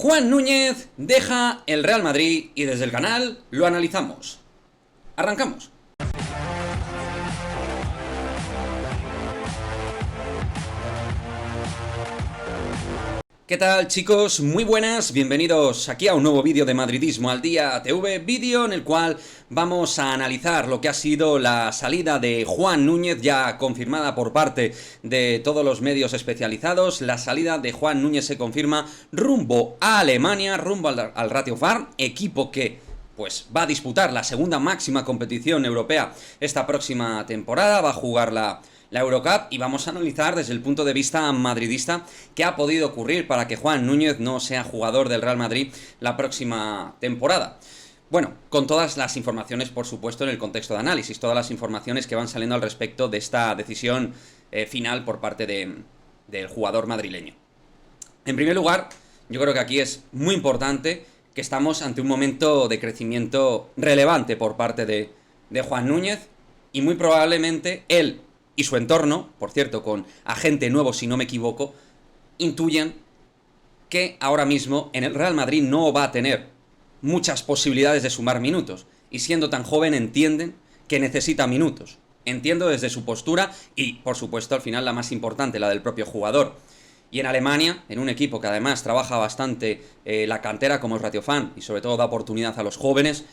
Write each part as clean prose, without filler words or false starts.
Juan Núñez deja el Real Madrid y desde el canal lo analizamos. Arrancamos. ¿Qué tal, chicos? Muy buenas, bienvenidos aquí a un nuevo vídeo de Madridismo al Día TV, vídeo en el cual vamos a analizar lo que ha sido la salida de Juan Núñez, ya confirmada por parte de todos los medios especializados. La salida de Juan Núñez se confirma rumbo a Alemania, rumbo al Ratio Farm, equipo que pues va a disputar la segunda máxima competición europea esta próxima temporada, va a jugar la Eurocup, y vamos a analizar desde el punto de vista madridista qué ha podido ocurrir para que Juan Núñez no sea jugador del Real Madrid la próxima temporada. Bueno, con todas las informaciones, por supuesto, en el contexto de análisis, todas las informaciones que van saliendo al respecto de esta decisión final por parte del jugador madrileño. En primer lugar, yo creo que aquí es muy importante que estamos ante un momento de crecimiento relevante por parte de Juan Núñez, y muy probablemente él y su entorno, por cierto, con agente nuevo si no me equivoco, intuyen que ahora mismo en el Real Madrid no va a tener muchas posibilidades de sumar minutos, y siendo tan joven entienden que necesita minutos. Entiendo desde su postura y, por supuesto, al final la más importante, la del propio jugador. Y en Alemania, en un equipo que además trabaja bastante la cantera como el Ratio Farm y sobre todo da oportunidad a los jóvenes,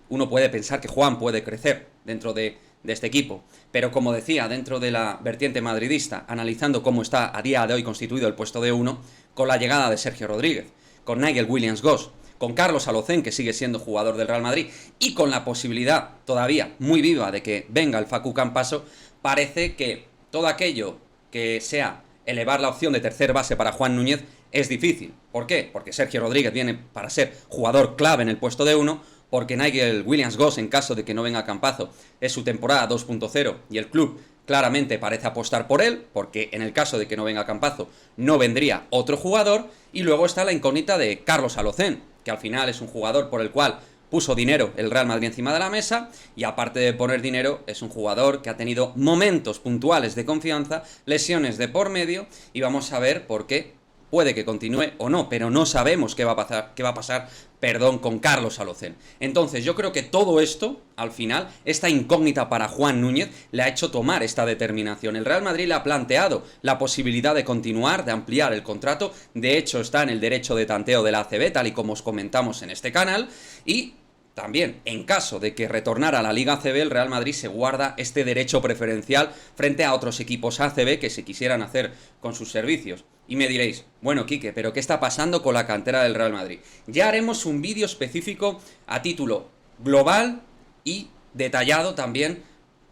uno puede pensar que Juan puede crecer dentro de este equipo. Pero como decía, dentro de la vertiente madridista, analizando cómo está a día de hoy constituido el puesto de uno, con la llegada de Sergio Rodríguez, con Nigel Williams-Goss, con Carlos Alocén, que sigue siendo jugador del Real Madrid, y con la posibilidad todavía muy viva de que venga el Facu Campaso, parece que todo aquello que sea elevar la opción de tercer base para Juan Núñez es difícil. ¿Por qué? Porque Sergio Rodríguez viene para ser jugador clave en el puesto de uno, porque Nigel Williams-Goss, en caso de que no venga Campazo, es su temporada 2.0 y el club claramente parece apostar por él, porque en el caso de que no venga Campazo no vendría otro jugador. Y luego está la incógnita de Carlos Alocén, que al final es un jugador por el cual puso dinero el Real Madrid encima de la mesa, y aparte de poner dinero es un jugador que ha tenido momentos puntuales de confianza, lesiones de por medio, y vamos a ver por qué puede que continúe o no, pero no sabemos qué va a pasar con Carlos Alocén. Entonces yo creo que todo esto, al final, esta incógnita para Juan Núñez, le ha hecho tomar esta determinación. El Real Madrid le ha planteado la posibilidad de continuar, de ampliar el contrato. De hecho, está en el derecho de tanteo de la ACB, tal y como os comentamos en este canal, y también, en caso de que retornara a la Liga ACB, el Real Madrid se guarda este derecho preferencial frente a otros equipos ACB que se quisieran hacer con sus servicios. Y me diréis, bueno, Quique, ¿pero qué está pasando con la cantera del Real Madrid? Ya haremos un vídeo específico a título global y detallado también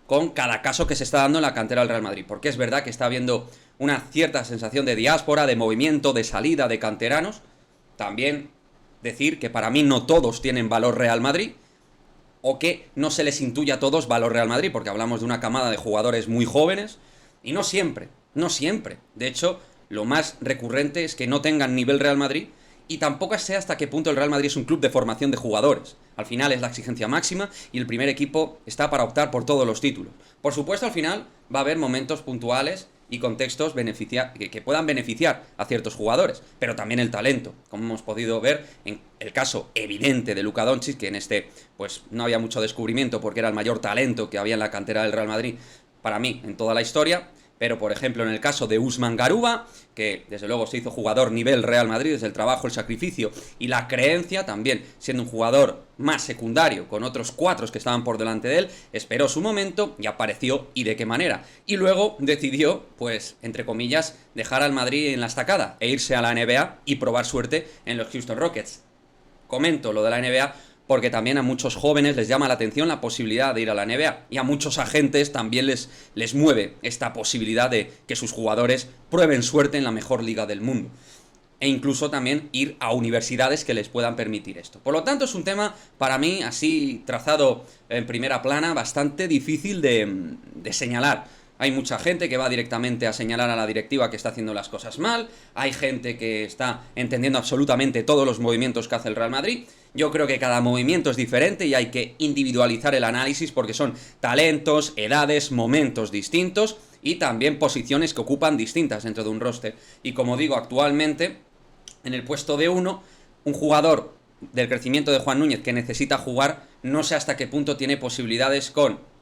con cada caso que se está dando en la cantera del Real Madrid, porque es verdad que está habiendo una cierta sensación de diáspora, de movimiento, de salida de canteranos. También decir que para mí no todos tienen valor Real Madrid, o que no se les intuye a todos valor Real Madrid, porque hablamos de una camada de jugadores muy jóvenes, y no siempre. De hecho, lo más recurrente es que no tengan nivel Real Madrid, y tampoco sé hasta qué punto el Real Madrid es un club de formación de jugadores. Al final es la exigencia máxima y el primer equipo está para optar por todos los títulos. Por supuesto, al final va a haber momentos puntuales y contextos que puedan beneficiar a ciertos jugadores, pero también el talento, como hemos podido ver en el caso evidente de Luka Doncic, que en este pues no había mucho descubrimiento porque era el mayor talento que había en la cantera del Real Madrid para mí en toda la historia. Pero, por ejemplo, en el caso de Usman Garuba, que desde luego se hizo jugador nivel Real Madrid desde el trabajo, el sacrificio y la creencia, también siendo un jugador más secundario, con otros 4 que estaban por delante de él, esperó su momento y apareció, y de qué manera. Y luego decidió, pues, entre comillas, dejar al Madrid en la estacada e irse a la NBA y probar suerte en los Houston Rockets. Comento lo de la NBA porque también a muchos jóvenes les llama la atención la posibilidad de ir a la NBA, y a muchos agentes también les mueve esta posibilidad de que sus jugadores prueben suerte en la mejor liga del mundo, e incluso también ir a universidades que les puedan permitir esto. Por lo tanto, es un tema, para mí, así trazado en primera plana, bastante difícil de señalar. Hay mucha gente que va directamente a señalar a la directiva que está haciendo las cosas mal, hay gente que está entendiendo absolutamente todos los movimientos que hace el Real Madrid. Yo creo que cada movimiento es diferente y hay que individualizar el análisis, porque son talentos, edades, momentos distintos y también posiciones que ocupan distintas dentro de un roster. Y como digo, actualmente en el puesto de 1, un jugador del crecimiento de Juan Núñez que necesita jugar, no sé hasta qué punto tiene posibilidades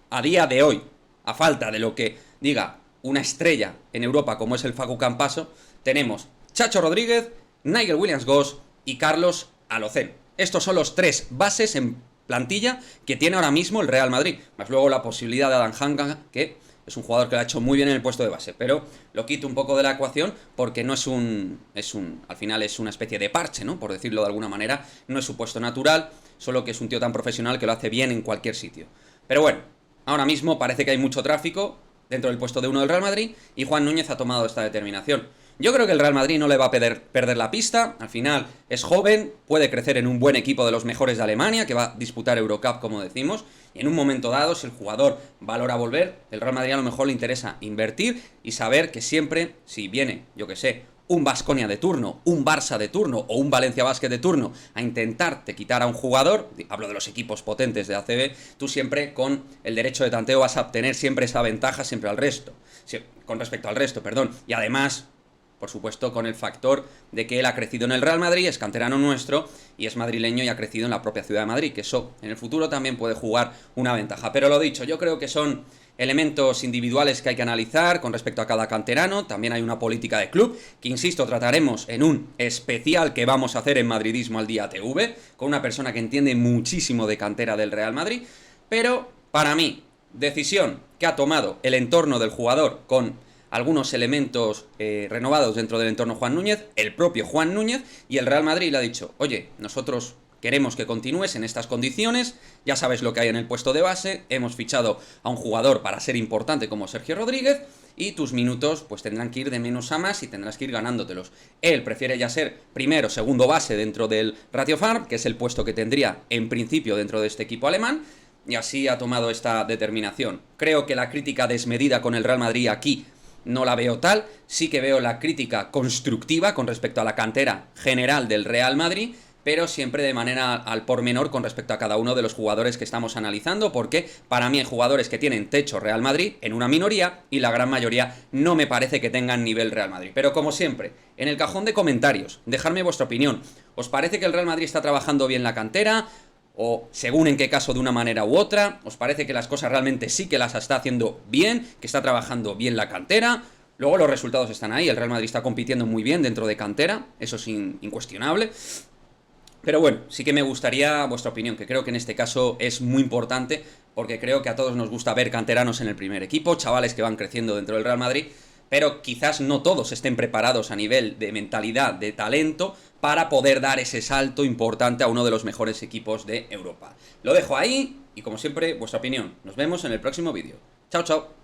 a día de hoy, a falta de lo que diga una estrella en Europa como es el Facu Campaso, tenemos Chacho Rodríguez, Nigel Williams-Goss y Carlos Alocen. Estos son los 3 bases en plantilla que tiene ahora mismo el Real Madrid, más luego la posibilidad de Adam Hanga, que es un jugador que lo ha hecho muy bien en el puesto de base, pero lo quito un poco de la ecuación porque no al final es una especie de parche, ¿no? Por decirlo de alguna manera, no es su puesto natural, solo que es un tío tan profesional que lo hace bien en cualquier sitio. Pero bueno, ahora mismo parece que hay mucho tráfico dentro del puesto de 1 del Real Madrid y Juan Núñez ha tomado esta determinación. Yo creo que el Real Madrid no le va a perder la pista, al final es joven, puede crecer en un buen equipo de los mejores de Alemania, que va a disputar Eurocup, como decimos, y en un momento dado, si el jugador valora volver, el Real Madrid a lo mejor le interesa invertir y saber que siempre, si viene, yo que sé, un Baskonia de turno, un Barça de turno o un Valencia Basket de turno a intentarte quitar a un jugador, hablo de los equipos potentes de ACB, tú siempre con el derecho de tanteo vas a obtener siempre esa ventaja con respecto al resto, perdón, y además, por supuesto, con el factor de que él ha crecido en el Real Madrid, es canterano nuestro y es madrileño y ha crecido en la propia ciudad de Madrid, que eso en el futuro también puede jugar una ventaja. Pero lo dicho, yo creo que son elementos individuales que hay que analizar con respecto a cada canterano. También hay una política de club, que insisto, trataremos en un especial que vamos a hacer en Madridismo al Día TV, con una persona que entiende muchísimo de cantera del Real Madrid. Pero, para mí, decisión que ha tomado el entorno del jugador con algunos elementos renovados dentro del entorno Juan Núñez, el propio Juan Núñez, y el Real Madrid le ha dicho, oye, nosotros queremos que continúes en estas condiciones, ya sabes lo que hay en el puesto de base, hemos fichado a un jugador para ser importante como Sergio Rodríguez, y tus minutos pues tendrán que ir de menos a más y tendrás que ir ganándotelos. Él prefiere ya ser primero o segundo base dentro del Ratio Farm, que es el puesto que tendría en principio dentro de este equipo alemán, y así ha tomado esta determinación. Creo que la crítica desmedida con el Real Madrid aquí no la veo tal, sí que veo la crítica constructiva con respecto a la cantera general del Real Madrid, pero siempre de manera al pormenor con respecto a cada uno de los jugadores que estamos analizando, porque para mí hay jugadores que tienen techo Real Madrid en una minoría y la gran mayoría no me parece que tengan nivel Real Madrid. Pero como siempre, en el cajón de comentarios, dejadme vuestra opinión. ¿Os parece que el Real Madrid está trabajando bien la cantera? O según en qué caso de una manera u otra, ¿os parece que las cosas realmente sí que las está haciendo bien, que está trabajando bien la cantera? Luego los resultados están ahí, el Real Madrid está compitiendo muy bien dentro de cantera, eso es incuestionable. Pero bueno, sí que me gustaría vuestra opinión, que creo que en este caso es muy importante, porque creo que a todos nos gusta ver canteranos en el primer equipo, chavales que van creciendo dentro del Real Madrid, pero quizás no todos estén preparados a nivel de mentalidad, de talento, para poder dar ese salto importante a uno de los mejores equipos de Europa. Lo dejo ahí y como siempre, vuestra opinión. Nos vemos en el próximo vídeo. Chao, chao.